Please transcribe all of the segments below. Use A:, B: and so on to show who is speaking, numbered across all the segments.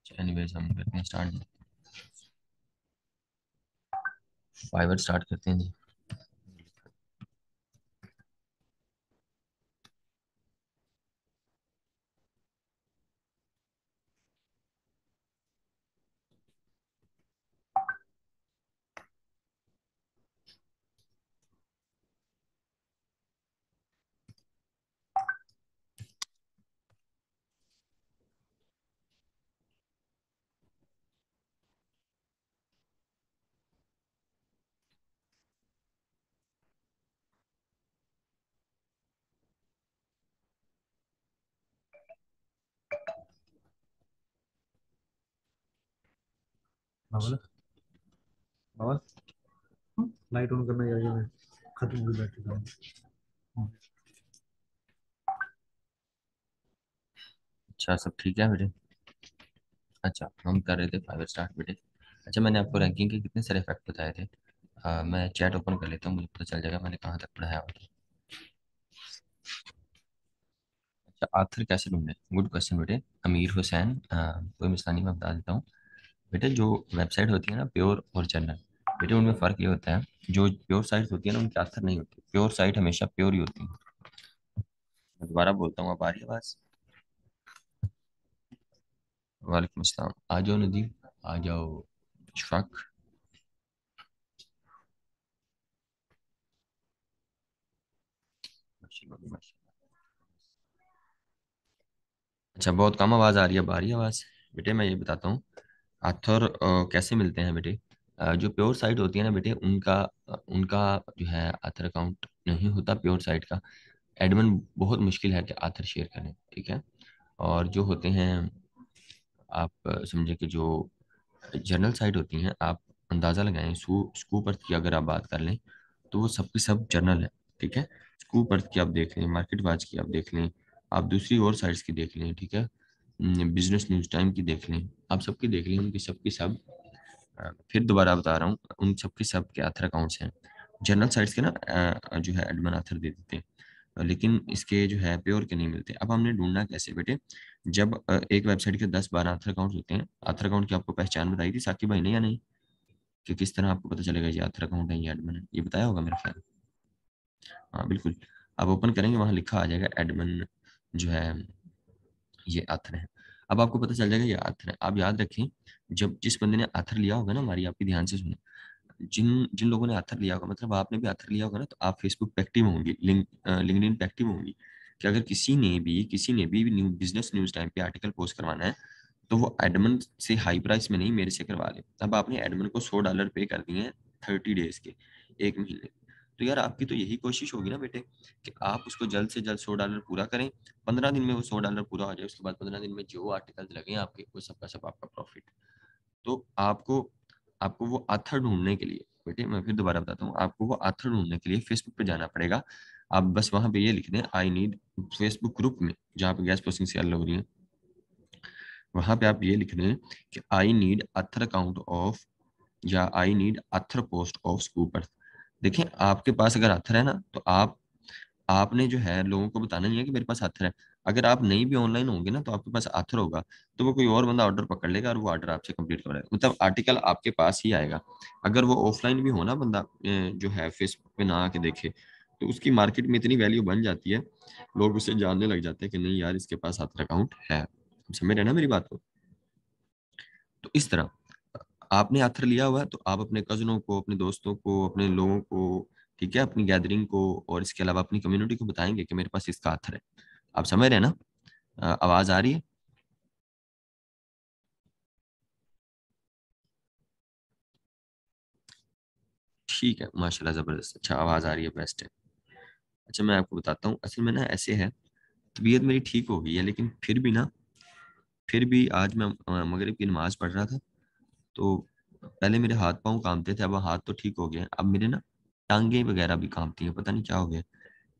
A: Anyways हम करते हैं स्टार्ट। फाइवर स्टार्ट करते हैं जी।
B: बाबा बाबा लाइट ऑन करना यार, ये मैं खत्म हो गई बैटरी का।
A: अच्छा सब ठीक है बेटे। अच्छा हम कर रहे थे फाइवर स्टार्ट बेटे। अच्छा मैंने आपको रैंकिंग के कितने सारे फैक्ट बताए थे। मैं चैट ओपन कर लेता हूँ, मुझे पता चल जाएगा मैंने कहाँ तक पढ़ाया होगा। अच्छा आथर कैसे ढूंढे, गुड क्वेश्चन बेटे। अमीर हुसैन, कोई मिसानी मैं बता देता हूँ। बेटे जो वेबसाइट होती है ना प्योर और जनरल, बेटे उनमें फ़र्क ये होता है, जो प्योर साइट होती है ना उनके आथर नहीं होती। प्योर साइट हमेशा प्योर ही होती है। मैं दोबारा बोलता हूँ, आप आ रही है आवाज़? वालेकुम अस्सलाम, आ जाओ नदीम, आ जाओ इशफाक। माशाल्लाह, माशाल्लाह। अच्छा बहुत कम आवाज़ आ रही है, अब आ रही है आवाज़? बेटे मैं ये बताता हूँ आथर कैसे मिलते हैं बेटे। जो प्योर साइट होती है ना बेटे उनका जो है आथर अकाउंट नहीं होता प्योर साइट का। एडमिन बहुत मुश्किल है कि आथर शेयर करें, ठीक है। और जो होते हैं, आप समझे कि जो जर्नल साइट होती हैं, आप अंदाज़ा लगाएं, स्कूप अर्थ की अगर आप बात कर लें तो वो सबके सब जर्नल है, ठीक है। स्कूप अर्थ की आप देख लें, मार्केट वाच की आप देख लें, आप दूसरी और साइट्स की देख लें, ठीक है। बिजनेस न्यूज़ टाइम की देख लें, आप सबकी देख लें, उनकी सबकी सब फिर दोबारा बता रहा हूँ, उन सबके सब के आथर अकाउंट्स हैं। जनरल साइट्स के ना जो है एडमिन आथर दे देते हैं, लेकिन इसके जो है प्योर के नहीं मिलते। अब हमने ढूंढना कैसे बेटे, जब एक वेबसाइट के 10-12 आथर अकाउंट होते हैं। आथर अकाउंट की आपको पहचान बताई थी साकिब भाई ने या नहीं, कि किस तरह आपको पता चलेगा ये आथर अकाउंट है ये एडमिन है, ये बताया होगा मेरा ख्याल। हाँ बिल्कुल, आप ओपन करेंगे वहाँ लिखा आ जाएगा एडमिन जो है ये आथर है। अब आपको पता चल जाएगा ये आथर है। आप याद रखें, जब जिस बंदे ने आथर लिया होगा ना, हमारी आपकी ध्यान से सुने, जिन जिन लोगों ने आथर लिया होगा, मतलब आपने भी आथर लिया होगा ना, तो आप फेसबुक पे एक्टिव होंगी, लिंक्डइन पे एक्टिव होंगी, कि अगर किसी ने भी बिजनेस न्यूज टाइम पे आर्टिकल पोस्ट करवाना है तो वो एडमिन से हाई प्राइस में नहीं, मेरे से करवा ले। अब आपने एडमिन को $100 पे कर दिए हैं 30 डेज के, 1 महीने। तो यार आपकी तो यही कोशिश होगी ना बेटे कि आप उसको जल्द से जल्द $100 पूरा करें, 15 दिन में वो $100 पूरा हो जाए, उसके बाद 15 दिन में जो आर्टिकल लगे आपके वो सबका सब आपका प्रॉफिट। तो आपको आपको वो आथर ढूंढने के लिए बेटे, मैं फिर दोबारा बताता हूँ, आपको वो आथर ढूंढने के लिए फेसबुक पे जाना पड़ेगा। आप बस वहां पे ये लिख दें आई नीड, फेसबुक ग्रुप में जहाँ पे गैस प्रोसेसिंग सेल हो रही है, वहां पे आप ये लिख दें कि I need other account of, या I need other post of scooper. देखें आपके पास अगर अथर है ना, तो आपने जो है लोगों को बताना नहीं है कि मेरे पास अथर है। अगर आप नहीं भी ऑनलाइन होंगे ना, तो आपके पास अथर होगा, तो वो कोई और बंदा ऑर्डर पकड़ लेगा और वो ऑर्डर आपसे कंप्लीट करवाएगा, मतलब आर्टिकल आपके पास ही आएगा। अगर वो ऑफलाइन भी हो ना बंदा, जो है फेसबुक पे ना आके देखे, तो उसकी मार्केट में इतनी वैल्यू बन जाती है, लोग उसे जानने लग जाते हैं कि नहीं यार इसके पास अथर अकाउंट है। समझ रहे हैं ना मेरी बात को? तो इस तरह आपने आथर लिया हुआ है तो आप अपने कजनों को, अपने दोस्तों को, अपने लोगों को, ठीक है, अपनी गैदरिंग को और इसके अलावा अपनी कम्युनिटी को बताएंगे कि मेरे पास इसका आथर है। आप समझ रहे हैं ना? आवाज आ रही है? ठीक है माशाल्लाह, जबरदस्त, अच्छा आवाज आ रही है, बेस्ट है। अच्छा मैं आपको बताता हूँ, असल में ना ऐसे है, तबीयत मेरी ठीक हो गई है, लेकिन फिर भी आज मैं मगरिब की नमाज पढ़ रहा था, तो पहले मेरे हाथ पाँव कांपते थे, अब हाथ तो ठीक हो गए हैं, अब मेरे ना टांगे वगैरह भी कांपती हैं, पता नहीं क्या हो गया,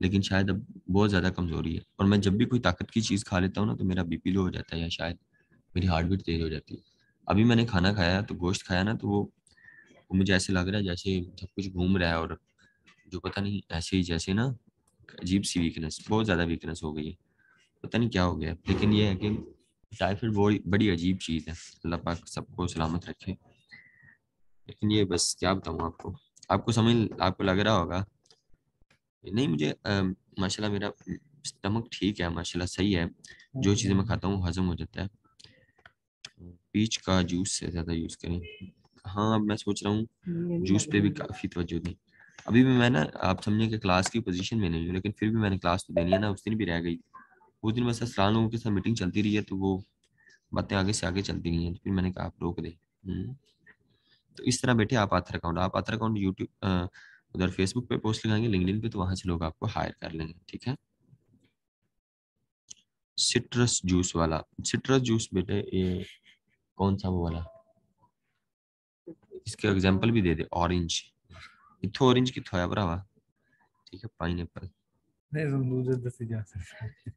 A: लेकिन शायद अब बहुत ज़्यादा कमज़ोरी है। और मैं जब भी कोई ताकत की चीज़ खा लेता हूँ ना, तो मेरा बीपी लो हो जाता है, या शायद मेरी हार्ट बीट तेज़ हो जाती है। अभी मैंने खाना खाया तो गोश्त खाया ना, तो वो मुझे ऐसे लग रहा है जैसे सब कुछ घूम रहा है, और जो पता नहीं ऐसे ही जैसे ना अजीब सी वीकनेस, बहुत ज़्यादा वीकनेस हो गई है, पता नहीं क्या हो गया है। लेकिन ये है कि टाइफाइड बड़ी बड़ी अजीब चीज़ है, अल्लाह पाक सबको सलामत रखे। लेकिन ये बस क्या बताऊँ आपको, आपको समझ आपको लग रहा होगा नहीं मुझे माशाल्लाह मेरा स्टमक ठीक है माशाल्लाह सही है, जो चीज़ें मैं खाता हूँ हजम हो जाता है। पीच का जूस से ज़्यादा यूज़ करें। हाँ अब मैं सोच रहा हूँ जूस पे भी काफ़ी तवज्जो दी। अभी भी मैं ना आप समझे कि क्लास की पोजीशन में नहीं हूँ, लेकिन फिर भी मैंने क्लास तो देनी है ना, उस दिन भी रह गई। उस दिन बस असलान लोगों के साथ मीटिंग चलती रही है, तो वो बातें आगे से आगे चलती रही हैं, तो फिर मैंने कहा आप रोक दे। तो इस तरह बैठे आप आथर अकाउंट यूट्यूब उधर फेसबुक पे पोस्ट लगाएंगे, लिंक्डइन पे, तो वहां से लोग आपको हायर कर लेंगे, ठीक है। सिट्रस जूस वाला, सिट्रस जूस बेटे ये कौन सा वो वाला, इसके एग्जांपल भी दे दे। ऑरेंज इथो ऑरेंज किथो है भरावा, ठीक है पाइनएप्पल।
B: नहीं तुम दूसरे दस जा सकते हैं।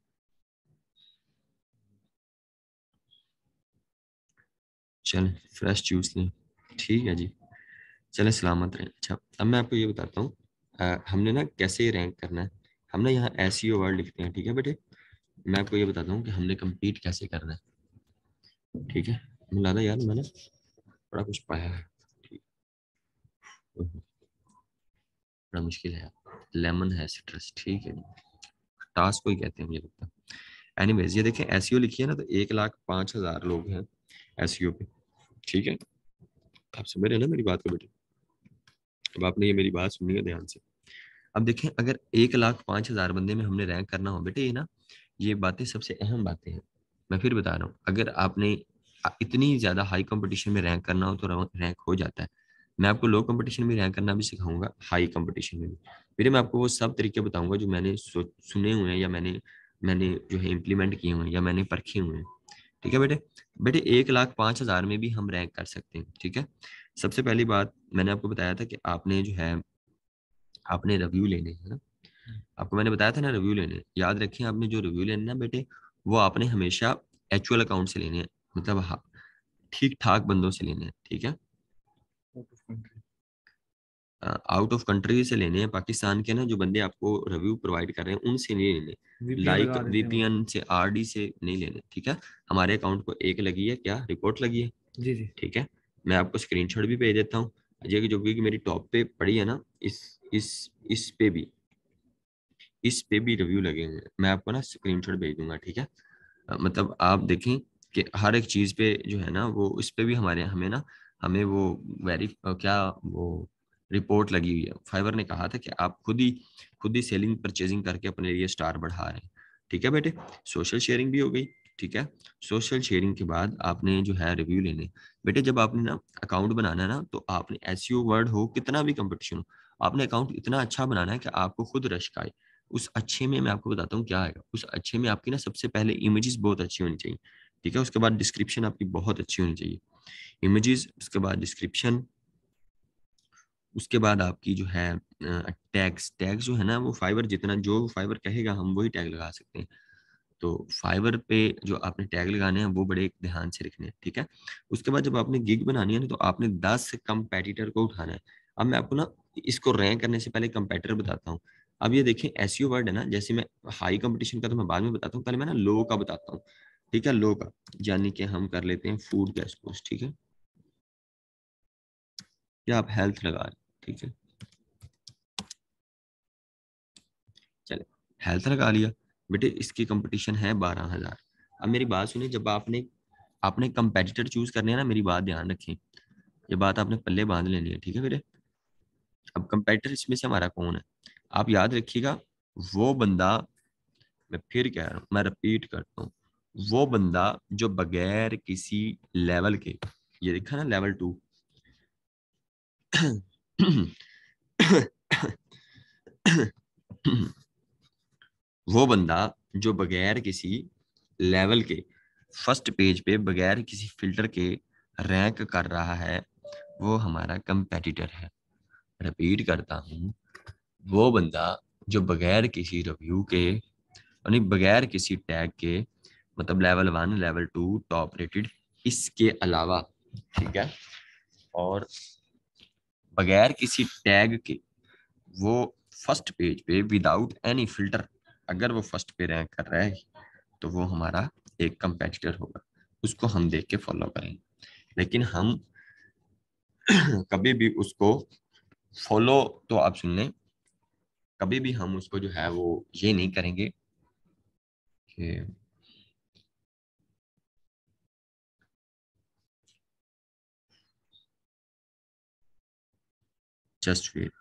A: चल फ्रेश जूस लें, ठीक है जी। चले सलामत रहें। अच्छा अब मैं आपको ये बताता हूँ हमने ना कैसे रैंक करना है। हमने यहाँ एसईओ वर्ड लिखते हैं, ठीक है बेटे। मैं आपको ये बताता हूँ कि हमने कंप्लीट कैसे करना है, ठीक है। मुझे लगा यार मैंने बड़ा कुछ पाया है, ठीक। बड़ा मुश्किल है, लेमन है, सिट्रस, ठीक है। टास्क को ही कहते हैं मुझे लगता है। एनीवेज ये देखें एसईओ लिखी है ना, तो 1,05,000 लोग हैं एसईओ पे, ठीक है। आप समझ रहे हैं ना मेरी बात को बेटे। अब आपने ये मेरी बात सुनी है ध्यान से। अब देखें अगर 1,05,000 बंदे में हमने रैंक करना हो बेटे, ये ना ये बातें सबसे अहम बातें हैं। मैं फिर बता रहा हूँ, अगर आपने इतनी ज्यादा हाई कंपटीशन में रैंक करना हो तो रैंक हो जाता है। मैं आपको लो कंपटीशन में रैंक करना भी सिखाऊंगा, हाई कंपटीशन में भी। फिर मैं आपको वो सब तरीके बताऊंगा जो मैंने सुने हुए हैं, या मैंने मैंने जो है इम्प्लीमेंट किए हुए हैं, या मैंने परखे हुए हैं, ठीक है बेटे। बेटे 1,05,000 में भी हम रैंक कर सकते हैं, ठीक है। सबसे पहली बात मैंने आपको बताया था कि आपने जो है आपने रिव्यू लेने हैं ना, आपको मैंने बताया था ना रिव्यू लेने, याद रखिए आपने जो रिव्यू लेने ना बेटे, वो आपने हमेशा एक्चुअल अकाउंट से लेने हैं, मतलब ठीक ठाक बंदों से लेने हैं, ठीक है। आउट ऑफ कंट्री से लेने हैं, पाकिस्तान के ना जो बंदे आपको रिव्यू प्रोवाइड कर रहे हैं उनसे नहीं लेने,
B: वीपीएन
A: लाइक
B: लगा देते हैं मतलब।
A: वीपीएन से आरडी से नहीं लेने, ठीक है। हमारे अकाउंट को एक लगी है क्या, रिपोर्ट लगी है,
B: जी जी।
A: ठीक है। मैं आपको स्क्रीनशॉट भी भेज देता हूँ, ये जो कि मेरी टॉप पे पड़ी है ना, इस पे भी, इस पे भी रिव्यू लगे हुए हैं। मैं आपको ना स्क्रीनशॉट भेज दूंगा, ठीक है। मतलब आप देखें कि हर एक चीज पे जो है ना वो इस पे भी हमारे हमें ना हमें वो क्या वो रिपोर्ट लगी हुई है। फाइवर ने कहा था कि आप खुद ही सेलिंग परचेजिंग करके अपने लिए स्टार बढ़ा रहे हैं, ठीक है बेटे। सोशल शेयरिंग भी हो गई, ठीक है। सोशल शेयरिंग के बाद आपने जो है रिव्यू लेने, बेटे जब आपने ना अकाउंट बनाना है ना, तो आपने एसईओ वर्ड हो कितना भी कंपटीशन हो, आपने अकाउंट इतना अच्छा बनाना है कि आपको खुद रश्क आए। उस अच्छे में मैं आपको बताता हूँ क्या आएगा। उस अच्छे में आपकी ना सबसे पहले इमेजेस बहुत अच्छी होनी चाहिए, ठीक है। उसके बाद डिस्क्रिप्शन आपकी बहुत अच्छी होनी चाहिए, इमेजेस, उसके बाद डिस्क्रिप्शन, उसके बाद आपकी जो है टैग्स। टैग्स जो है ना वो फाइवर जितना जो फाइवर कहेगा हम वही टैग लगा सकते हैं। तो फाइवर पे जो आपने टैग लगाने हैं वो बड़े ध्यान से रखने हैं, ठीक है। उसके बाद जब आपने गिग बनानी है ना, तो आपने 10 कंपेटिटर को उठाना है। अब मैं आपको ना इसको रैंक करने से पहले कंपेटिटर बताता हूँ। अब ये देखें एसईओ वर्ड है ना, जैसे मैं हाई कंपटीशन का तो मैं बाद में बताता हूँ, पहले मैं ना लो का बताता हूँ, ठीक है। लो का यानी कि हम कर लेते हैं फूड का सपोज, ठीक है, या आप हेल्थ लगा लें, ठीक है। चले हेल्थ लगा लिया बेटे, इसकी कंपटीशन है 12,000। अब मेरी बात सुनिए, जब आपने आपने कंपेटिटर चूज करने हैं ना, मेरी बात ध्यान रखें, ये बात आपने पल्ले बांध लेनी है, ठीक है बेटे। अब कंपेटिटर इसमें से हमारा कौन है, आप याद रखिएगा, वो बंदा, मैं फिर कह रहा हूँ, मैं रिपीट करता हूँ, वो बंदा जो बगैर किसी लेवल के, ये देखा ना लेवल 2, वो बंदा जो बगैर किसी लेवल के फर्स्ट पेज पे बगैर किसी फिल्टर के रैंक कर रहा है, वो हमारा कंपेटिटर है। रिपीट करता हूँ, वो बंदा जो बगैर किसी रिव्यू के, यानी बगैर किसी टैग के, मतलब लेवल 1 लेवल 2 टॉप रेटेड, इसके अलावा, ठीक है, और बगैर किसी टैग के वो फर्स्ट पेज पे विदाउट एनी फिल्टर, अगर वो फर्स्ट पे रैंक कर रहा है, तो वो हमारा एक कंपेटिटर होगा, उसको हम देख के फॉलो करेंगे। लेकिन हम कभी भी उसको फॉलो, तो आप सुन लें, कभी भी हम उसको जो है वो ये नहीं करेंगे कि जस्ट वेट।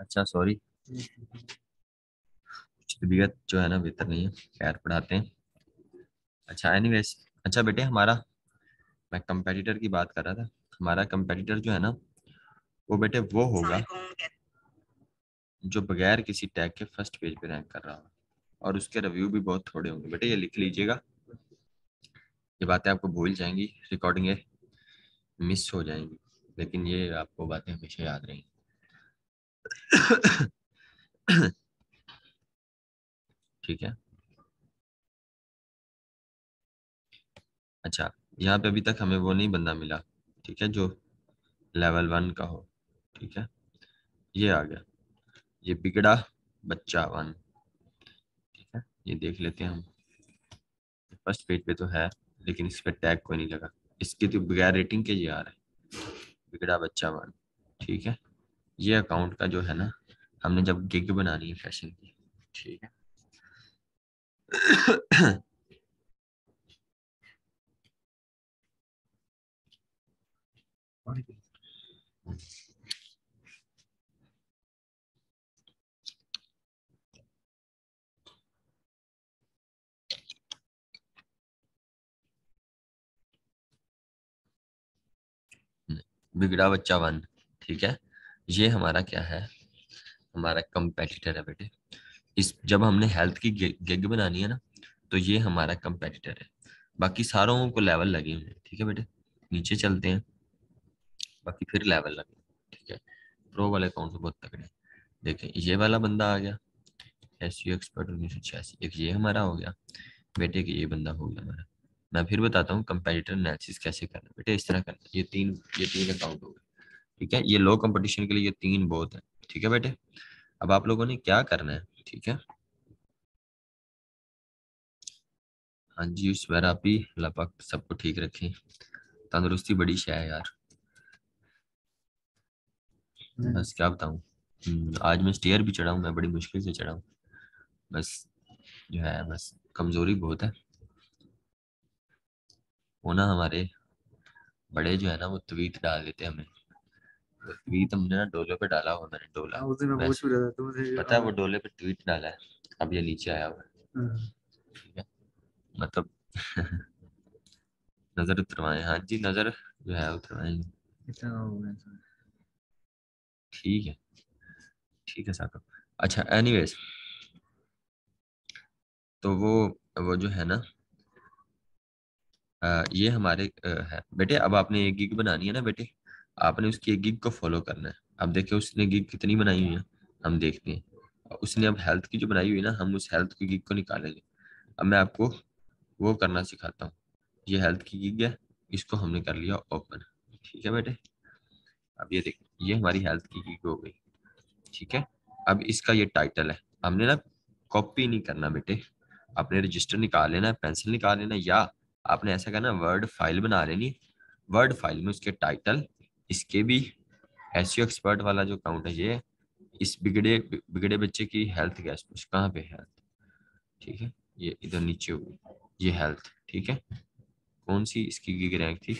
A: अच्छा सॉरी, कुछ तबीयत जो है ना बेहतर नहीं है, खैर पढ़ाते हैं। अच्छा एनीवेज, अच्छा बेटे हमारा, मैं कंपेटिटर की बात कर रहा था। हमारा कंपेटिटर जो है ना, वो बेटे वो होगा जो बगैर किसी टैग के फर्स्ट पेज पे रैंक कर रहा हो, और उसके रिव्यू भी बहुत थोड़े होंगे। बेटे ये लिख लीजिएगा, ये बातें आपको भूल जाएंगी, रिकॉर्डिंग मिस हो जाएंगी, लेकिन ये आपको बातें हमेशा याद रहेंगी। ठीक है। अच्छा, यहाँ पे अभी तक हमें वो नहीं बंदा मिला, ठीक है, जो लेवल 1 का हो। ठीक है, ये आ गया, ये बिगड़ा बच्चा 1। ठीक है, ये देख लेते हैं हम। फर्स्ट पेज पे तो है, लेकिन इस पे टैग कोई नहीं लगा, इसके तो बगैर रेटिंग के ये आ रहा है, बिगड़ा बच्चा 1। ठीक है, ये अकाउंट का जो है ना, हमने जब गिग बनानी है फैशन की। ठीक है।
B: पानी पी।
A: बिगड़ा बच्चा वन, ठीक है। ये हमारा क्या है, हमारा कंपेटिटर है बेटे। इस जब हमने हेल्थ की गिग बनानी है ना, तो ये हमारा कंपेटिटर है। बाकी सारों को लेवल लगे हुए हैं, ठीक है बेटे। नीचे चलते हैं, बाकी फिर लेवल लगे, ठीक है। प्रो वाले कौन से बहुत तगड़े हैं। देखें ये वाला बंदा आ गया, एसईओ एक्सपर्ट 1986, एक ये हमारा हो गया बेटे कि ये बंदा हो गया हमारा। मैं फिर बताता हूँ कंपेटिटर एनालिसिस कैसे करना बेटे, इस तरह करना। ये तीन अकाउंट हो गए, ठीक है। ये लो कंपटीशन के लिए ये तीन बहुत है, ठीक है बेटे। अब आप लोगों ने क्या करना है, ठीक है। हाँ जी ईश्वर आप ही अल्लाह पाक सबको ठीक रखें, तंदुरुस्ती बड़ी शय है यार। बस क्या बताऊँ, आज मैं स्टेयर भी चढ़ा हूँ, मैं बड़ी मुश्किल से चढ़ा हूँ। बस जो है, बस कमजोरी बहुत है। वो ना हमारे बड़े जो है ना, वो तवीत डाल देते हैं हमें। वो तवीत हमने ना डोले पे डाला हुआ, मैंने डोला।
B: हाँ उस दिन मैं पूछ
A: वैसे
B: भी रहा था तुमसे
A: पता है वो डोले पे ट्वीट डाला है, अब ये नीचे आया हुआ है,
B: हाँ,
A: ठीक है। मतलब नजर उतरवाएं, हाँ जी नजर जो है उतरवाएं।
B: इतना हो गया था।
A: ठीक है, ठीक है साहब। अच्छा एनीवेज, तो वो जो है ना, ये हमारे है बेटे। अब आपने एक गिग बनानी है ना बेटे, आपने उसकी एक गिग को फॉलो करना है। अब देखिए उसने गिग कितनी बनाई हुई है, हम देखते हैं। उसने अब हेल्थ की जो बनाई हुई है ना, हम उस हेल्थ की गिग को निकालेंगे। अब मैं आपको वो करना सिखाता हूँ। ये हेल्थ की गिग है, इसको हमने कर लिया ओपन, ठीक है बेटे। अब ये देखिए ये हमारी हेल्थ की गिग हो गई, ठीक है। अब इसका ये टाइटल है, हमने ना कॉपी नहीं करना बेटे। आपने रजिस्टर निकाल लेना है, पेंसिल निकाल लेना है, या आपने ऐसा करना वर्ड फाइल बना लेनी। वर्ड फाइल में उसके टाइटल, इसके भी एसईओ एक्सपर्ट वाला जो अकाउंट है ये, इस बिगड़े बिगड़े बच्चे की हेल्थ गैस कहाँ पे हेल्थ, ठीक है। ये इधर नीचे होगी ये हेल्थ, ठीक है। कौन सी इसकी गिग रैंक थी,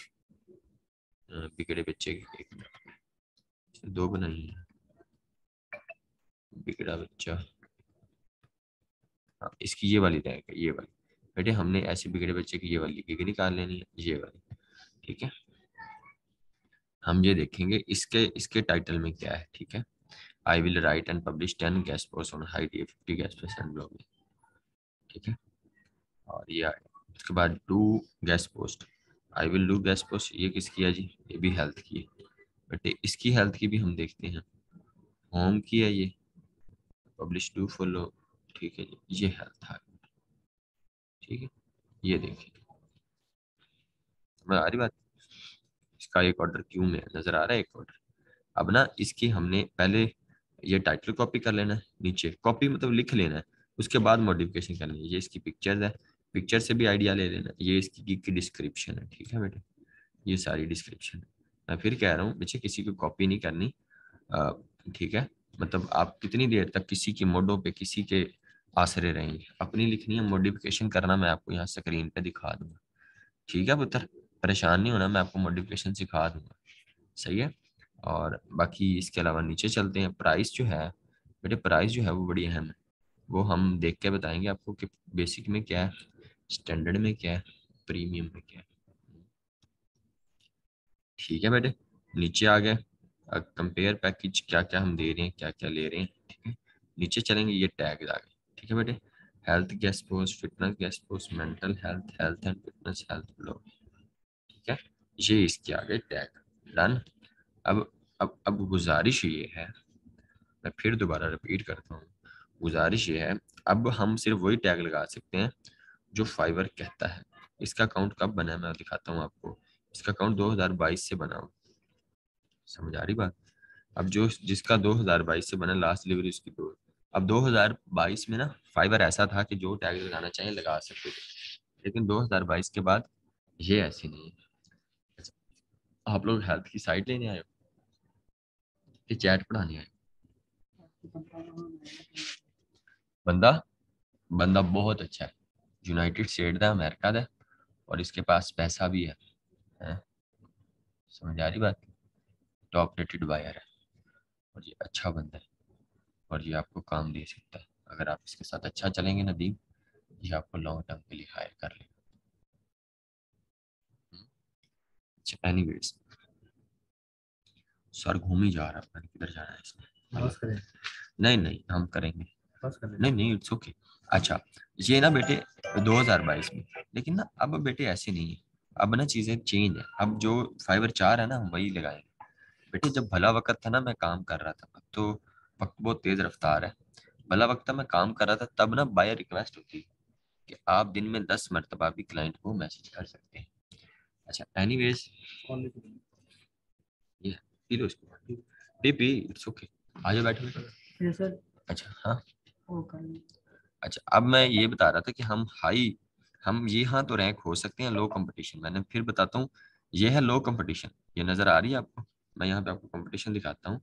A: बिगड़े बच्चे की, एक मिनट, दो बनाई है, बिगड़ा बच्चा, हाँ इसकी ये वाली रैंक है, ये वाली। बेटे हमने ऐसे बिगड़े बच्चे की ये वाली गिग निकाल लेनी है, ये वाली, ठीक है। हम ये देखेंगे इसके इसके टाइटल में क्या है, ठीक है। I will write and publish 10 guest post on high D 50 guest post and blog, ठीक है। और ये आएगा उसके बाद do guest post, I will do guest post, ये किसकी है जी, ये भी हेल्थ की है। बट इसकी हेल्थ की भी हम देखते हैं, होम की है ये, पब्लिश डू फॉलो, ठीक है जी, ये हेल्थ है, ठीक है। ये देखिए मैं आ रही बात, इसका एक ऑर्डर क्यों में है, नजर आ रहा है एक ऑर्डर। अब ना इसकी हमने पहले ये टाइटल कॉपी कर लेना है, नीचे कॉपी मतलब लिख लेना है, उसके बाद मॉडिफिकेशन करनी है। ये इसकी पिक्चर्स है, पिक्चर से भी आइडिया ले लेना। ये इसकी गिग की डिस्क्रिप्शन है, ठीक है बेटे, ये सारी डिस्क्रिप्शन है। मैं फिर कह रहा हूँ बच्चे किसी को कॉपी नहीं करनी, अ, ठीक है। मतलब आप कितनी देर तक किसी की मोडों पे किसी के आसरे रहेंगे, अपनी लिखनी है, मॉडिफिकेशन करना मैं आपको यहाँ स्क्रीन पे दिखा दूंगा, ठीक है पुत्र। परेशान नहीं होना, मैं आपको मॉडिफिकेशन सिखा दूंगा, सही है। और बाकी इसके अलावा नीचे चलते हैं। प्राइस जो है बेटे, प्राइस जो है वो बड़ी अहम है, वो हम देख के बताएंगे आपको कि बेसिक में क्या है, स्टैंडर्ड में क्या है, प्रीमियम में क्या है, ठीक है बेटे। नीचे आ गए, कंपेयर पैकेज क्या क्या हम दे रहे हैं, क्या क्या ले रहे हैं, ठीक है। नीचे चलेंगे, ये टैग आ गए, ठीक है बेटे। Health guest post, fitness guest post, mental health, health and fitness, health blog, ठीक है। ये इसके आगे टैग डन। अब अब गुजारिश ये है, मैं फिर दोबारा रिपीट करता हूँ, गुजारिश ये है, अब हम सिर्फ वही टैग लगा सकते हैं जो फाइवर कहता है। इसका अकाउंट कब बना है मैं दिखाता हूँ आपको। इसका अकाउंट 2022 से बना हो, समझ आ रही बात। अब जो जिसका 2022 से बना, लास्ट डिलीवरी उसकी दो। अब 2022 में ना फाइवर ऐसा था कि जो टैग लगाना चाहे लगा सकते थे, लेकिन 2022 के बाद ये ऐसे नहीं है। अच्छा, आप लोग हेल्थ की साइट लेने आए हो कि चैट पढ़ाने आए हो? बंदा बंदा बहुत अच्छा है, यूनाइटेड स्टेट का, अमेरिका का, और इसके पास पैसा भी है। समझ आ रही बात। टॉप रेटेड बायर है और ये अच्छा बंदा है और ये आपको काम दे सकता है। अगर आप इसके साथ अच्छा चलेंगे नदीम, ये आपको लॉन्ग टर्म के लिए हायर कर लेगा। अच्छा एनीवेज, सर घूम ही जा रहा है, पता नहीं किधर जाना है इसने।
B: बस करें।
A: नहीं नहीं हम करेंगे।
B: बस कर लेते
A: नहीं
B: हैं।
A: नहीं इट्स ओके। अच्छा ये ना बेटे 2022 में, लेकिन ना अब बेटे ऐसे नहीं है। अब ना चीजें चेंज है, अब जो फाइबर 4 है ना हम वही लगाएंगे। बेटे जब भला वक्त था ना मैं काम कर रहा था, अब तो वक्त बहुत तेज रफ्तार है। भला वक्त मैं काम कर रहा था तब ना बाय रिक्वेस्ट होती कि आप दिन में 10 मरतबा भी क्लाइंट को मैसेज कर सकते हैं। अच्छा एनीवेज,
B: कॉल लेते हैं।
A: ये पी लो इसको, पी पी इट्स ओके। आ जाओ बैठो बेटा।
B: ये सर
A: अच्छा हाँ।
B: वो कर।
A: अच्छा अब मैं ये बता रहा था कि हम ये हाँ तो रैंक हो सकते हैं लो कंपटीशन। मैंने फिर बताता हूँ, ये है लो कंपटीशन। ये नजर आ रही है आपको? मैं यहाँ पे आपको कंपटीशन दिखाता हूँ,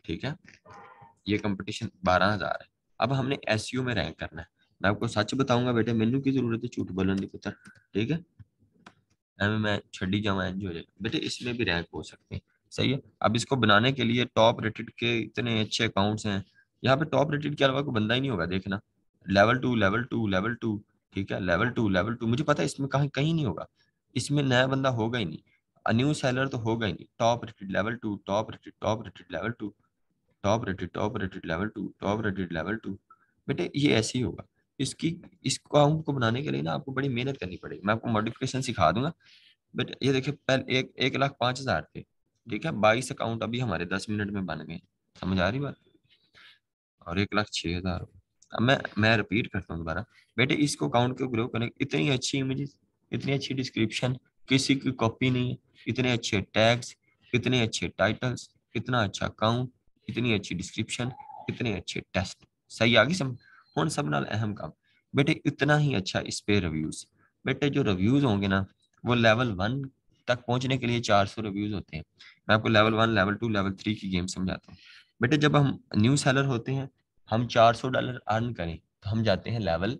A: ठीक है। ये कंपटीशन 12,000 है। अब हमने एसईओ में रैंक करना है। मैं आपको सच बताऊंगा बेटे, मेनू की जरूरत है झूठ बोलने की पुत्र, ठीक है। एम मैं छड़ी जावा एंज हो जाएगा बेटे, इसमें भी रैंक हो सकते हैं। सही है। अब इसको बनाने के लिए टॉप रेटेड के इतने अच्छे अकाउंट्स हैं। यहाँ पे टॉप रेटेड के अलावा कोई बंदा ही नहीं होगा, देखना। Level two level two level two, ठीक है। लेवल टू लेवल टू, मुझे पता है इसमें कहीं कहीं नहीं होगा। इसमें नया बंदा होगा ही नहीं, न्यू सेलर तो होगा ही नहीं। Top rated level two, top rated level two, top rated level two, top rated level two. बेटे ये ऐसे ही होगा। इसकी इस अकाउंट को बनाने के लिए ना आपको बड़ी मेहनत करनी पड़ेगी। मैं आपको मॉडिफिकेशन सिखा दूंगा। बट ये देखिए पहले 1,05,000 थे, ठीक है। 22 अकाउंट अभी हमारे 10 मिनट में बन गए। समझ आ रही बात? और 1,06,000। अब मैं रिपीट करता हूँ दोबारा। बेटे इसको अकाउंट को ग्रो करें, इतनी अच्छी इमेजेस, इतनी अच्छी डिस्क्रिप्शन, किसी की कॉपी नहीं है, इतने अच्छे टैग्स, इतने अच्छे टाइटल्स, इतना अच्छा अकाउंट, इतनी अच्छी डिस्क्रिप्शन, इतने अच्छे टेस्ट। सही आ गई समझ? हुन सब नाल अहम काम बेटे इतना ही अच्छा इस पे रिव्यूज। बेटे जो रिव्यूज होंगे ना, वो लेवल 1 तक पहुंचने के लिए 400 रिव्यूज होते हैं। मैं आपको लेवल 1 लेवल 2 लेवल 3 की गेम समझाता हूँ। बेटे जब हम न्यू सेलर होते हैं, हम $400 अर्न करें तो हम जाते हैं लेवल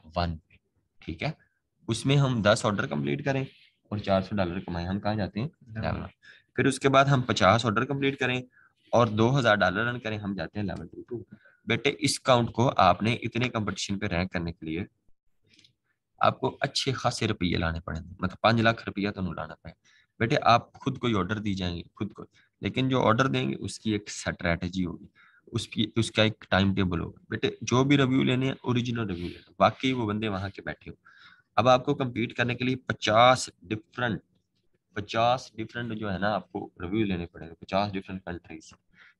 A: 1 पे, ठीक है। उसमें हम 10 ऑर्डर कंप्लीट करें और $400 कमाएं, हम कहाँ जाते हैं? लेवल 1। फिर उसके बाद हम 50 ऑर्डर कंप्लीट करें और $2,000 अर्न करें, हम जाते हैं लेवल 2। बेटे इस काउंट को आपने इतने कंपटीशन पे रैंक करने के लिए आपको अच्छे खासे रुपये लाने पड़ेंगे, मतलब 5 लाख रुपया तो नहीं लाना पड़ेगा। बेटे आप खुद कोई ऑर्डर दी जाएंगे खुद को, लेकिन जो ऑर्डर देंगे उसकी एक स्ट्रैटेजी होगी, उसकी उसका एक टाइम टेबल होगा। बेटे जो भी रिव्यू लेने हैं ओरिजिनल रिव्यू लेना, वाकई वो बंदे वहां के बैठे हो। अब आपको compete करने के लिए 50 डिफरेंट जो है ना आपको रिव्यू लेने पड़ेंगे, 50 डिफरेंट कंट्रीज।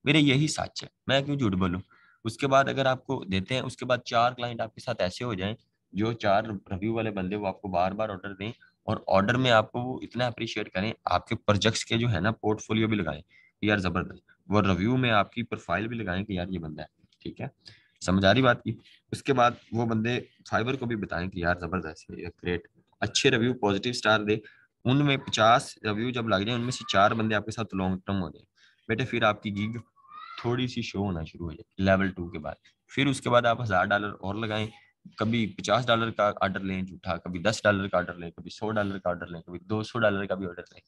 A: मेरे यही सच है, मैं क्यों झूठ बोलूं। उसके बाद अगर आपको देते हैं, उसके बाद 4 क्लाइंट आपके साथ ऐसे हो जाएं, जो 4 रिव्यू वाले बंदे वो आपको बार बार ऑर्डर दें, और ऑर्डर में आपको वो इतना अप्रिशिएट करें, आपके प्रोजेक्ट्स के जो है ना पोर्टफोलियो भी लगाएं कि यार जबरदस्त, वो रिव्यू में आपकी प्रोफाइल भी लगाएं कि यार ये बंदा है, ठीक है। समझ आ रही बात की? उसके बाद वो बंदे फाइबर को भी बताएं कि यार जबरदस्त है, ग्रेट, अच्छे रिव्यू पॉजिटिव स्टार दे। उनमें 50 रिव्यू जब लग जाए, उनमें से 4 बंदे आपके साथ लॉन्ग टर्म हो जाए, बेटे फिर आपकी गिग थोड़ी सी शो होना शुरू हो जाए लेवल 2 के बाद। फिर उसके बाद आप $1,000 और लगाएं, कभी $50 का ऑर्डर लें झूठा, कभी $10 का ऑर्डर लें, कभी $100 का ऑर्डर लें, कभी $200 का भी ऑर्डर लें,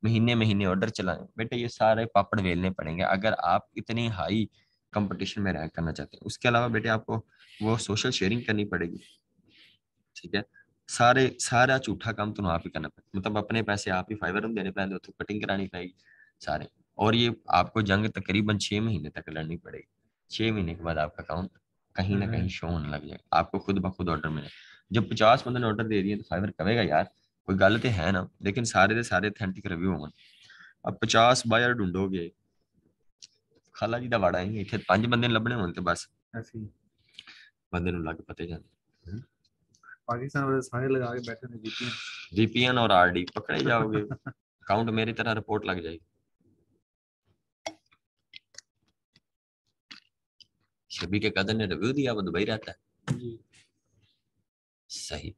A: महीने महीने ऑर्डर चलाएं। बेटे ये सारे पापड़ बेलने पड़ेंगे अगर आप इतनी हाई कंपटीशन में रैंक करना चाहते हैं। उसके अलावा बेटे आपको वो सोशल शेयरिंग करनी पड़ेगी, ठीक है। सारा झूठा काम तो आप ही करना पड़ेगा, मतलब अपने पैसे आप ही फाइवर में देने पड़ेंगे, तो कटिंग करानी पड़ेगी सारे। और ये आपको जंग तकरीबन 6 महीने तक लड़नी पड़ेगी। 6 महीने के बाद आपका अकाउंट कहीं ना कहीं शो होने लग जाएगा, आपको खुद ब खुद ऑर्डर मिले। जब 50 बंदे ने ऑर्डर दे दिए तो फाइवर कहेगा यार कोई गल तो है ना, लेकिन सारे के सारे ऑथेंटिक रिव्यू होंगे। अब 50 बायर ढूंढोगे, खाला जी का वाड़ा है इतने 5 बंदे लभने होने, बस
B: ऐसे ही
A: बंदे लग पते जाते।
B: पाकिस्तान वाले सारे लगा के बैठे थे VPN।
A: वीपीएन और आरडी पकड़े जाओगे, अकाउंट मेरी तरह रिपोर्ट लग जाएगी। शबी के कदर ने रिव्यू दिया, वो दुबई रहता है।
B: जी।
A: सही।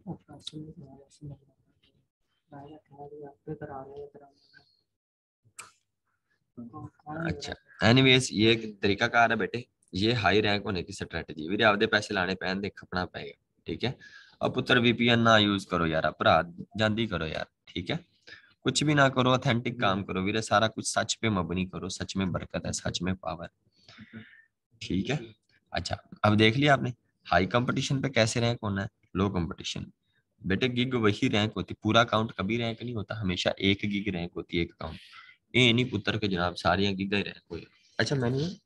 A: अच्छा एनीवेज ये एक तरीका कार है बेटे, ये हाई रैंक होने की स्ट्रेटजी वीरे, आपदे पैसे लाने पैन दे खपना पएगा, ठीक है। अब पुत्र वीपीएन ना यूज करो यार, अपराध जांदी करो यार, ठीक है। कुछ भी ना करो, ऑथेंटिक काम करो वीरे, सारा कुछ सच पे मबनी करो, सच में बरकत है, सच में पावर। ठीक है। अच्छा, अब देख लिया आपने हाई कंपटीशन पे कैसे रैंक होना है, लो कंपटीशन। बेटे गिग वही रैंक होती, पूरा अकाउंट कभी रैंक नहीं होता, हमेशा एक गिग रैंक होती है एक अकाउंट। ये नहीं पुत्र के जनाब सारी गिग ही रैंक हुई। अच्छा, मैंने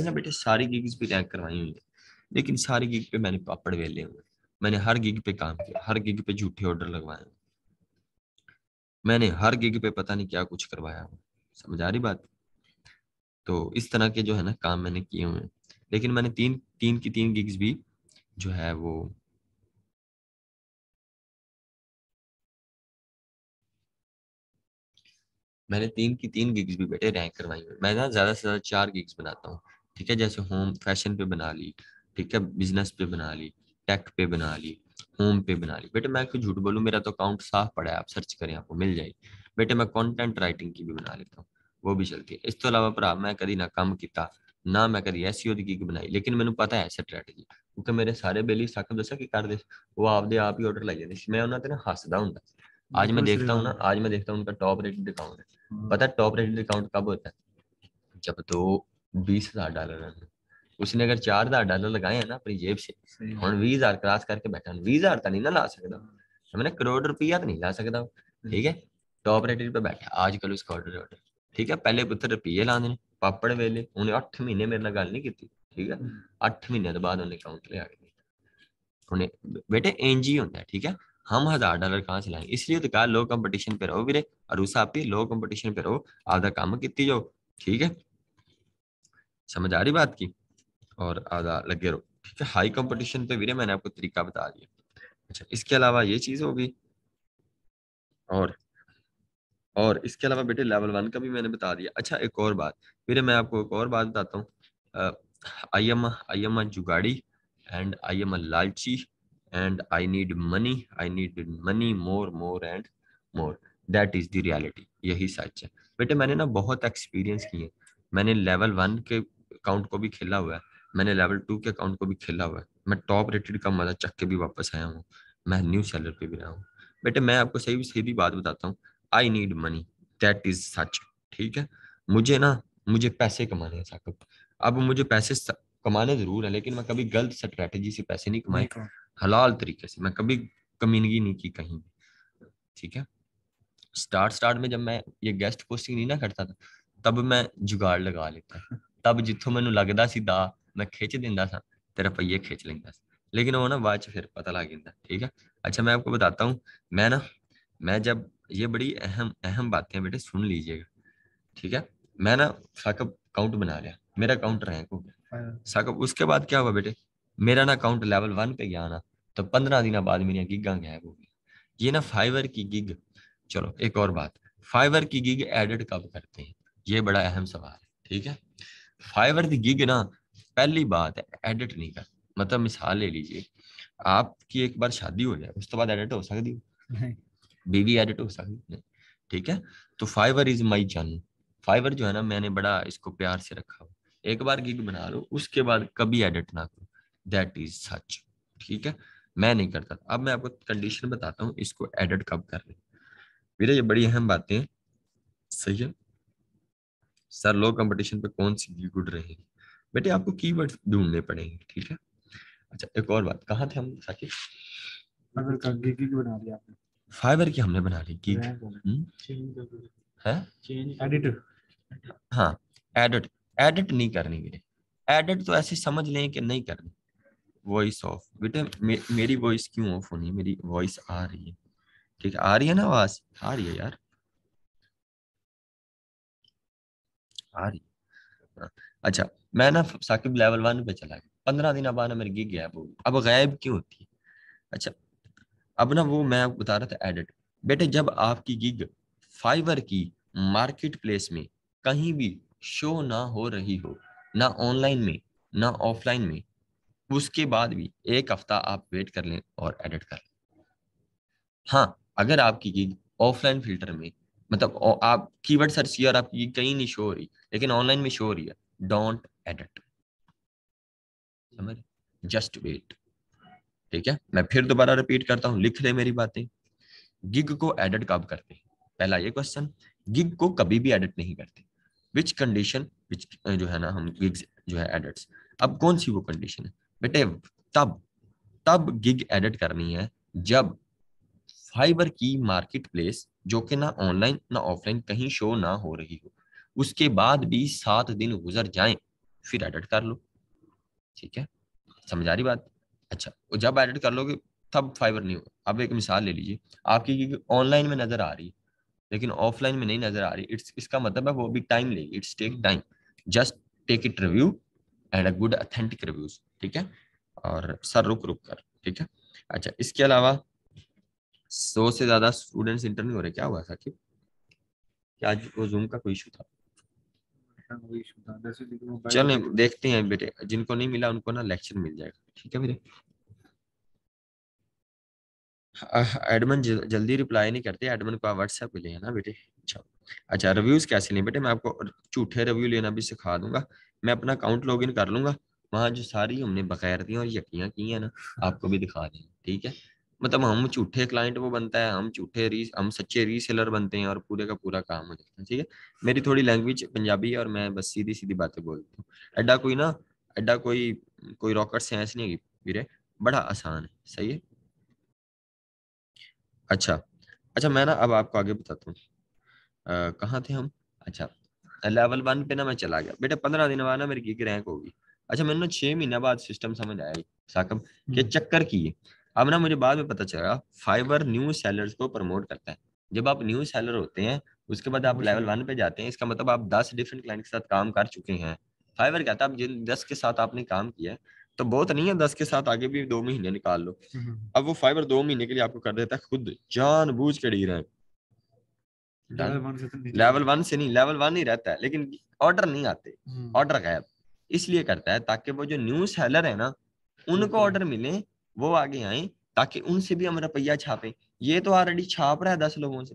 A: ना बेटे सारी गिग्स भी रैंक करवाई हुई है, लेकिन सारी गिग पे मैंने पापड़ वेले हुए। मैंने हर गिग पे काम किया, हर गिग पे झूठे ऑर्डर लगवाए, मैंने हर गिग पे पता नहीं क्या कुछ करवाया हो। समझ आ रही बात? तो इस तरह के जो है ना काम मैंने किए हुए हैं, लेकिन मैंने तीन तीन की तीन गिग्स भी जो है वो, मैंने तीन की तीन गिग्स भी बेटे रैंक करवाई हुई। मैं ना ज्यादा से ज्यादा चार गिग्स बनाता हूँ। ठीक है, जैसे होम फैशन पे बना ली, ठीक है, बिजनेस पे बना ली, टेक पे बना ली, होम पे बना ली। बेटे मैं क्यों झूठ बोलूं, मेरा तो अकाउंट साफ पड़ा है, आप सर्च करें आपको मिल जाएगी। बेटे मैं कंटेंट राइटिंग की भी बना लेता हूँ, वो भी चलती है। इस तो अलावा भरा मैं कभी ना काम किया, ना मैं कभी एसईओ दी गिग बनाई, लेकिन मैंने पता है स्ट्रैटेजी, क्योंकि मेरे सारे बेली साकब दसा की कर दे, वो आपदे आप ही ऑर्डर लाई जाते, मैं उन्होंने ते ना हसदा हूं। आज मैं
B: बिल्कुल सही
A: देखता हूँ ना,
B: बात
A: आज मैं देखता हूँ उनका टॉप रेटेड अकाउंट है।
B: है।
A: पता है टॉप रेटेड अकाउंट कब होता है? जब तो $20,000 है, उसने अगर $4,000 लगाए हैं ना अपनी जेब से,
B: सही
A: हम
B: बात
A: 20,000 क्रॉस करके बैठा, 20,000 तो नहीं ना ला सकता, मैंने करोड़ रुपया तो नहीं ला सकता। ठीक है, टॉप रेटेड पे बैठा आजकल उसका ऑर्डर ऑर्डर। ठीक है, पहले पुत्र रुपये लाने ने पापड़ वेले, उन्हें 8 महीने मेरे ਨਾਲ ਗੱਲ नहीं की। ठीक है, 8 महीने के बाद उन्हें अकाउंट ले आ गए। उन्हें बेटे एनजी होता है। ठीक है, हम $1,000 कहाँ से लाएंगे, इसलिए तो कहा लो कंपटीशन पे रहो वीरे, अरूसा आप लो कंपटीशन पे रहो, आधा काम किती जाओ। ठीक है, समझ आ रही बात की, और आधा लगे रहो। ठीक है, हाई कंपटीशन पे वीरे मैंने आपको तरीका बता दिया। अच्छा, इसके अलावा ये चीज होगी, और इसके अलावा बेटे लेवल 1 का भी मैंने बता दिया। अच्छा, एक और बात, वीरे मैं आपको एक और बात बताता हूँ। आई एम अ जुगाड़ी, एंड आई एम अ लालची, and I need money more more and more, that is the reality, यही सच है। बेटे मैंने ना बहुत एक्सपीरियंस किए, मैंने लेवल 1 के अकाउंट को भी खेला हुआ है, मैंने लेवल 2 के अकाउंट को भी खेला हुआ है, मैं टॉप रेटेड का मजा चक के भी वापस आया हूँ, मैं न्यू सेलर पे भी रहा हूँ। बेटे मैं आपको सही सीधी बात बताता हूँ, आई need money, that is such. ठीक है, मुझे ना, मुझे पैसे कमाने हैं साकब। अब मुझे कमाने जरूर है, लेकिन मैं कभी गलत स्ट्रेटेजी से पैसे नहीं
B: नहीं
A: कमाए,
B: कहा।
A: हलाल तरीके से, मैं कभी कमीनगी नहीं की कहीं भी। ठीक है, स्टार्ट स्टार्ट में जब मैं ये गेस्ट पोस्टिंग नहीं ना करता था, तब मैं जुगाड़ लगा लेता, तब जिथों मैनू लगदा सी दा मैं खिंच दिंदा था, ते रुपये खिंच लेंदा सी, लेकिन वो ना बाद च फिर पता लग जाता। ठीक है, अच्छा मैं आपको बताता हूँ, मैं ना, मैं जब, ये बड़ी अहम अहम बातें बेटे सुन लीजिएगा। ठीक है, मैं ना साकब अकाउंट बना लिया, मेरा अकाउंट रैंक हो गया साकब, उसके बाद क्या हुआ बेटे, मेरा ना अकाउंट लेवल 1 पे गया ना, तो 15 दिन बाद मेरी गिगा गायब हो गई। ये ना फाइवर की गिग, चलो एक और बात, फाइवर की गिग एडिट कब करते हैं, ये बड़ा अहम सवाल है। ठीक है, फाइवर की गिग ना, पहली बात है एडिट नहीं कर, मतलब मिसाल ले लीजिए, आपकी एक बार शादी हो जाए उस तो बाद एडिट हो सकती है,
B: नहीं।
A: बीवी एडिट हो सकती है। ठीक है, तो फाइवर इज माई जन, फाइवर जो है ना मैंने बड़ा इसको प्यार से रखा हो, एक बार गिग बना लो उसके बाद कभी एडिट ना करो, दैट इज सच। ठीक है, मैं नहीं करता था। अब मैं आपको कंडीशन बताता हूँ इसको एडिट कब करना। मेरे ये बड़ी अहम बातें हैं। सही है सर, लो कंपटीशन पे कौन सी गिग उड़ रही है, बेटे आपको कीवर्ड ढूंढने पड़ेंगे। ठीक है, अच्छा एक और बात, कहाँ थे हम साकिब?
B: अगर का गिग बना दिया आपने,
A: फाइवर की हमने बना ली गिग।
B: रैंक होना
A: है,
B: चेंज एडिट।
A: हाँ, एडिट, एडिट नहीं करनी मेरे, एडिट तो ऐसे समझ लें कि नहीं करनी। वॉइस ऑफ बेटे मेरी वॉइस क्यों ऑफ होनी है, मेरी वॉइस आ रही है। ठीक है, आ रही है ना आवाज, आ रही है यार, आ रही है। हाँ। अच्छा, मैं ना साकिब लेवल 1 पे चला गया, 15 दिन बाद ना मेरी गिग गैप हो गई, अब गायब क्यों होती है? अच्छा, अब ना वो मैं आपको बता रहा था एडिट। बेटे जब आपकी गिग फाइवर की मार्केट प्लेस में कहीं भी शो ना हो रही हो, ना ऑनलाइन में ना ऑफलाइन में, उसके बाद भी एक हफ्ता आप वेट कर लें और एडिट कर लें। हाँ, अगर आपकी गिग ऑफलाइन फिल्टर में, मतलब आप कीवर्ड सर्च किया और आपकी गिग कहीं नहीं शो हो रही लेकिन ऑनलाइन में शो हो रही है, डोंट एडिट, समझ, जस्ट वेट। ठीक है, मैं फिर दोबारा रिपीट करता हूँ, लिख ले मेरी बातें। गिग को एडिट कब करते हैं? पहला ये क्वेश्चन। गिग को कभी भी एडिट नहीं करते। विच कंडीशन, विच जो है ना हम गिग्स जो है एडिट्स, अब कौन सी वो कंडीशन है बेटे? तब तब गिग एडिट करनी है जब फाइबर की मार्केट प्लेस जो कि ना ऑनलाइन ना ऑफलाइन कहीं शो ना हो रही हो, उसके बाद भी 7 दिन गुजर जाएं, फिर एडिट कर लो। ठीक है, समझ आ रही बात? अच्छा, वो जब एडिट कर लोगे तब फाइबर नहीं होगा। अब एक मिसाल ले लीजिए, आपकी गिग ऑनलाइन में नजर आ रही है लेकिन ऑफलाइन में नहीं नजर आ रही, इट्स इसका मतलब है वो भी टाइम लेगी, it's take time. Just take it review and a good authentic reviews. ठीक है, और सर रुक रुक कर। ठीक है, अच्छा इसके अलावा 100 से ज्यादा स्टूडेंट्स इंटर नहीं हो रहे, क्या हुआ साकिब? क्या आज वो जूम का कोई इशू था?
B: वही इशू था, जैसे लेकिन मोबाइल
A: चलें
B: अटैच हो गया।
A: देखते हैं बेटे, जिनको नहीं मिला उनको ना लेक्चर मिल जाएगा। ठीक है मेरे एडमिन जल्दी रिप्लाई नहीं करते, एडमिन को व्हाट्सएप पे लेना बेटे। अच्छा, अच्छा रिव्यूज कैसे लें बेटे? मैं आपको झूठे रिव्यू लेना भी सिखा दूंगा। मैं अपना अकाउंट लॉगिन कर लूंगा, वहां जो सारी हमने बगैरतियां और यकियां की है ना, आपको भी दिखा देंगे। ठीक है, मतलब हम झूठे क्लाइंट वो बनता है, हम सच्चे रीसेलर बनते हैं और पूरे का पूरा काम हो जाता है। ठीक है, मेरी थोड़ी लैंग्वेज पंजाबी है और मैं बस सीधी सीधी बातें बोलता हूँ। एडा कोई ना, एडा कोई कोई रॉकेट साइंस नहीं है वीरे, बड़ा आसान है। सही है, अच्छा। अच्छा मैं ना अब आपको आगे बताता हूँ, कहाँ थे हम? अच्छा, लेवल 1 पे ना मैं चला गया बेटा, 15 दिन बाद ना मेरी गिग रैंक होगी। अच्छा मैंने ना 6 महीने बाद सिस्टम समझ आया साकब कि चक्कर की है। अब ना मुझे बाद में पता चला फाइबर न्यू सेलर्स को प्रमोट करता है। जब आप न्यू सेलर होते हैं उसके बाद आप लेवल 1 पे जाते हैं, इसका मतलब आप 10 डिफरेंट क्लाइंट के साथ काम कर चुके हैं। फाइबर कहता है आप जिन 10 के साथ आपने काम किया है तो बहुत नहीं है, 10 के साथ आगे भी 2 महीने निकाल लो। अब वो फाइबर 2 महीने के लिए आपको कर देता है खुद जानबूझ के डी रैंक।
B: Level
A: done.
B: 1 से तो नीचे
A: लेवल 1 से नहीं, लेवल 1 ही रहता है लेकिन ऑर्डर नहीं आते,
B: हम्म,
A: ऑर्डर गायब। इसलिए करता है ताकि वो जो न्यू सेलर है ना
B: वो
A: उनको
B: पूरा।
A: ऑर्डर मिले, वो आगे आए, ताकि उनसे भी हम रुपया छापे। ये तो ऑलरेडी छाप रहा है 10 लोगों से।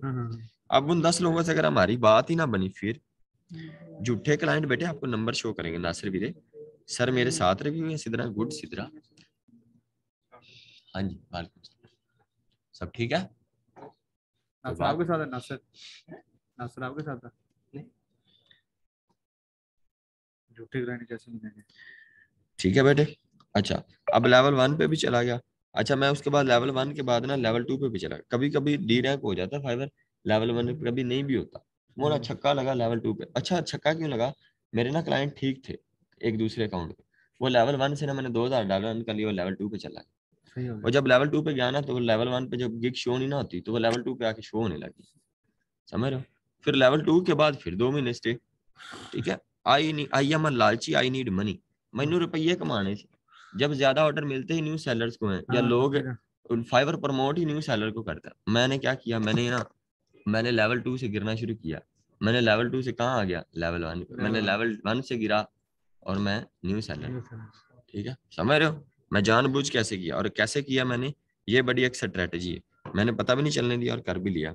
A: अब उन 10 लोगों से अगर हमारी बात ही ना बनी, फिर झूठे क्लाइंट बेटे आपको नंबर शो करेंगे। नासिर वीरे, सर मेरे साथ रिव्यू है सिद्रा, गुड सिद्रा। हाँ जी, वालेकुम सलाम। सब ठीक है? कोई
B: नासिर
A: बात?
B: आपके साथ है? नासिर, नासिर आपके साथ है? झूठे ग्राइंड कैसे मिलेंगे?
A: ठीक है बेटे। अच्छा, अब लेवल 1 पे भी चला गया। अच्छा मैं उसके बाद लेवल 1 के बाद ना लेवल 2 पे भी चला गया। कभी कभी डी रैंक हो जाता है फाइबर लेवल 1 पे, कभी नहीं भी होता। मोना छक्का लगा लेवल 2 पे। अच्छा छक्का क्यों लगा? मेरे ना क्लाइंट ठीक थे एक दूसरे अकाउंट पे, वो लेवल 1 से ना मैंने 2000 डॉलर अर्न कर लिया, वो लेवल 2 पे चला गया।
B: सही हो
A: और
B: गया।
A: जब लेवल 2 पे गया ना तो वो लेवल 1 पे जब गिग शो नहीं ना होती तो वो लेवल 2 पे आके शो होने लगी। समझ रहे हो? फिर लेवल 2 के बाद फिर 2 महीने स्टे। ठीक है, आई नहीं, आई एम लालची, आई नीड मनी। मैनू रुपये कमाने से। जब ज्यादा ऑर्डर मिलते ही न्यू सेलर्स को हैं या
B: हाँ तो
A: लोग,
B: फिर
A: फाइवर प्रमोट ही न्यू सेलर को करता है। मैंने क्या किया, मैंने लेवल 2 से गिरना शुरू किया। मैंने लेवल 2 से कहाँ आ गया, लेवल 1 पे। मैंने
B: लेवल
A: लेवल 1 से गिरा और मैं न्यू सेलर।
B: New seller.
A: ठीक है, समझ रहे हो? मैं जानबूझ कैसे किया और कैसे किया मैंने, ये बड़ी एक स्ट्रेटेजी है, मैंने पता भी नहीं चलने दिया और कर भी लिया।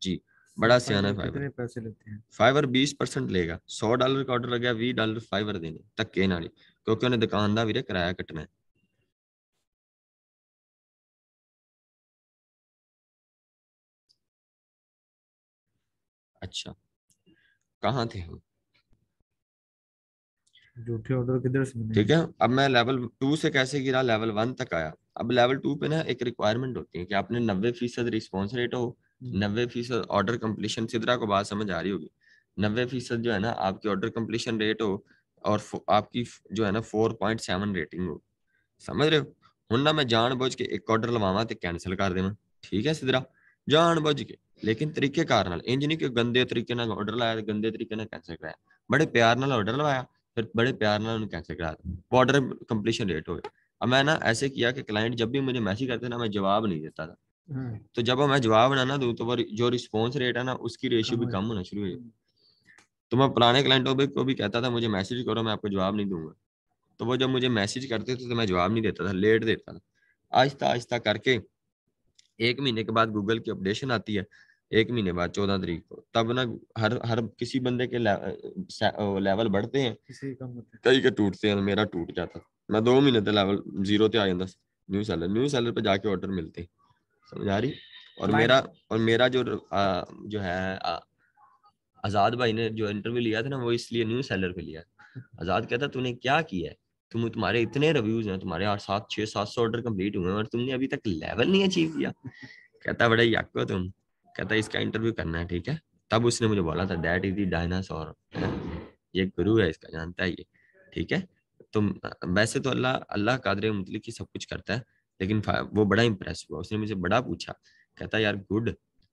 A: जी, बड़ा सियाना है
B: फाइबर
A: फाइबर।
B: कितने पैसे लेते हैं?
A: फाइवर 20% लेगा। $100 का ऑर्डर लग गया, $20 फाइवर देने धक्के नाल, क्योंकि उन्हें दुकान का भी किराया कटना है। अच्छा, कहाँ थे हम?
B: झूठे ऑर्डर किधर से
A: ठीक
B: मिलेंगे?
A: है, अब मैं लेवल 2 से कैसे गिरा, लेवल 1 तक आया। अब लेवल 2 पे ना एक रिक्वायरमेंट होती है कि आपने 90% रिस्पॉन्स रेट हो, 90% ऑर्डर कंप्लीशन। सिद्रा को बात समझ आ रही होगी। 90% जो है ना आपकी ऑर्डर कंप्लीशन रेट हो, और आपकी जो है ना 4.7 रेटिंग हो। समझ रहे हो? ਹੁਣ ना मैं जानबूझ के एक ऑर्डर लवावा ते कैंसिल कर देवां। ठीक है सिद्धरा, जानबूझ के, लेकिन तरीकेकार नाल। इंज नहीं कि गंदे तरीके नाल ऑर्डर लाया ते गंदे तरीके नाल कैंसिल कराया। बड़े प्यार नाल ऑर्डर लवाया, फिर बड़े प्यार नाल उन्हें कैंसिल करा दिया, वो ऑर्डर कंप्लीशन रेट हो गया। अब मैं ना ऐसे किया कि क्लाइंट जब भी मुझे मैसेज करते ना मैं जवाब नहीं देता था। तो जब मैं जवाब ना दूं तो वो जो रिस्पॉन्स रेट है ना उसकी
B: कम
A: रेशियो भी
B: हो
A: कम
B: जाए।
A: होना शुरू हो जाती। तो मैं पुराने क्लाइंटों को भी कहता था मुझे मैसेज करो, मैं आपको जवाब नहीं दूंगा। तो वो जब मुझे मैसेज करते थे तो मैं जवाब नहीं देता था, लेट देता था। आहिस्ता आहिस्ता करके 1 महीने के बाद गूगल की अपडेशन आती है, 1 महीने बाद 14 तारीख को, तब ना हर हर किसी बंदे के लेवल बढ़ते हैं,
B: किसी कम होते हैं।
A: कई के टूटते हैं। मेरा टूट जाता था, मैं 2 महीने तक लेवल 0 पे आ जाता। न्यू सेलर पे जाके ऑर्डर मिलते। समझ आ रही? और
B: क्लाइंट।
A: मेरा और मेरा जो है आजाद भाई ने जो इंटरव्यू लिया था ना, वो इसलिए न्यू सेलर पे लिया। आजाद कहता तूने क्या किया है, तुम्हारे इतने रिव्यूज हैं, तुम्हारे 800 600 700 ऑर्डर कंप्लीट हुए हैं और तुमने अभी तक लेवल नहीं अचीव किया। कहता बड़ा याको तुम, कहता इसका इंटरव्यू करना है, ठीक है। तब उसने मुझे बोला था दैट इज द डायनासोर, ये गुरु है इसका, जानता है ये, ठीक है। तुम वैसे तो अल्लाह अल्लाह कादर मुतलिक ही सब कुछ करता है, लेकिन वो बड़ा इंप्रेस हुआ, उसने मुझे बड़ा पूछा, कहता यार गुड,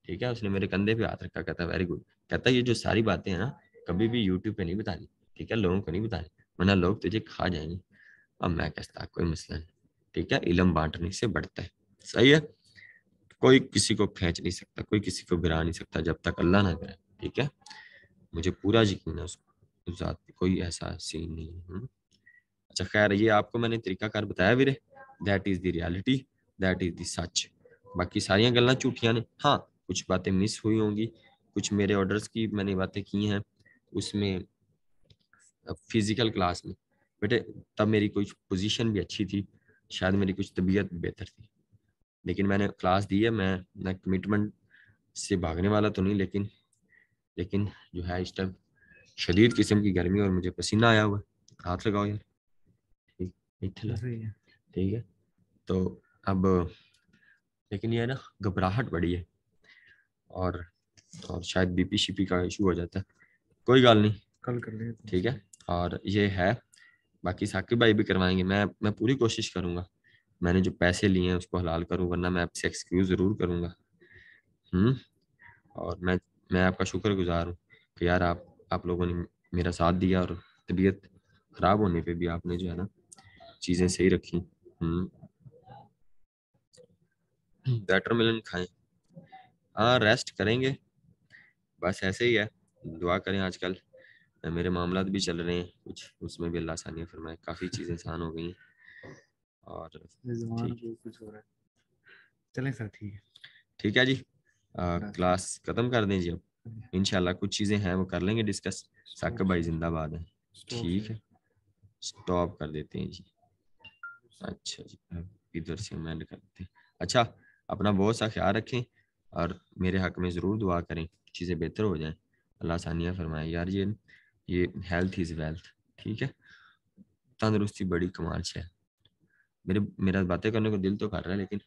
A: ठीक है। उसने मेरे कंधे पे हाथ रखा, कहता वेरी गुड। कहता ये जो सारी बातें हैं ना, कभी भी यूट्यूब पे नहीं बतानी, ठीक है, लोगों को नहीं बतानी, वरना लोग तुझे खा जाएंगे। अब मैं कहता कोई मसला नहीं, ठीक है, इल्म बांटने से बढ़ता है, सही है। कोई किसी को खींच नहीं सकता, कोई किसी को गिरा नहीं सकता जब तक अल्लाह ना करे, ठीक है। मुझे पूरा यकीन है उस जात पे, कोई ऐसा सीन नहीं है। अच्छा खैर, ये आपको मैंने तरीकाकार बताया वीरे, that is the reality, that is the सच। बाकी सारियां गल्लां झूठियां ने, हाँ कुछ बातें मिस हुई होंगी, कुछ मेरे ऑर्डर्स की मैंने बातें की हैं उसमें, फिजिकल क्लास में बेटे, तब मेरी कुछ पोजीशन भी अच्छी थी, शायद मेरी कुछ तबीयत बेहतर थी, लेकिन मैंने क्लास दी है। मैं कमिटमेंट से भागने वाला तो नहीं, लेकिन जो है इस टाइम शदीद किस्म की गर्मी और मुझे पसीना आया हुआ है। हाथ लगाओ यार, ठीक, इत्थे ला,
B: सही है।
A: ठीक है। तो अब लेकिन ये है ना, घबराहट बड़ी है, और शायद बीपी शिपी का इशू हो जाता है। कोई गल नहीं,
B: कल कर लेंगे।
A: ठीक है। और ये है, बाकी साकिब भाई भी करवाएंगे, मैं पूरी कोशिश करूंगा, मैंने जो पैसे लिए हैं उसको हलाल करूं, वरना मैं आपसे एक्सक्यूज जरूर करूंगा। हम्म। और मैं आपका शुक्रगुजार हूँ कि यार आप लोगों ने मेरा साथ दिया, और तबीयत खराब होने पे भी आपने जो है ना चीजें सही रखी। बेटर मिलन खाएं, हाँ रेस्ट करेंगे, बस ऐसे ही है। दुआ करें, आजकल मेरे मामलात भी चल रहे हैं कुछ, उसमें भी अल्लाह आसानियाँ फरमाए, काफ़ी चीज़ें आसान हो गई हैं। और
B: जमान
A: ठीक है,
B: को कुछ हो रहा है। चलें सर, ठीक है।
A: ठीक है जी।
B: डन।
A: क्लास ख़त्म कर दें जी अब, इंशाल्लाह कुछ चीज़ें हैं वो कर लेंगे डिस्कस।
B: स्टॉप
A: साकिब भाई
B: से।
A: जिंदाबाद है।
B: स्टॉप
A: ठीक
B: से।
A: है, स्टॉप कर देते हैं जी। अच्छा जी, अब इधर से एंड कर देते हैं। अच्छा, अपना बहुत सा ख्याल रखें, और मेरे हक में ज़रूर दुआ करें, चीज़ें बेहतर हो जाएं, अल्लाह आसानियाँ फरमाए यार। ये हेल्थ इज़ वेल्थ, ठीक है। तंदुरुस्ती बड़ी कमाल से है। मेरा बातें करने को दिल तो कर रहा है, लेकिन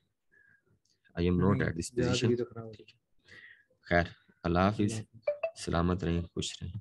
A: आई एम नॉट
B: नहीं,
A: एट दिस पोजीशन,
B: जहाजगी तो खराब हो
A: ठीक है। खैर, अल्लाह
B: गई।
A: हाफिज़, सलामत रहें, खुश रहें।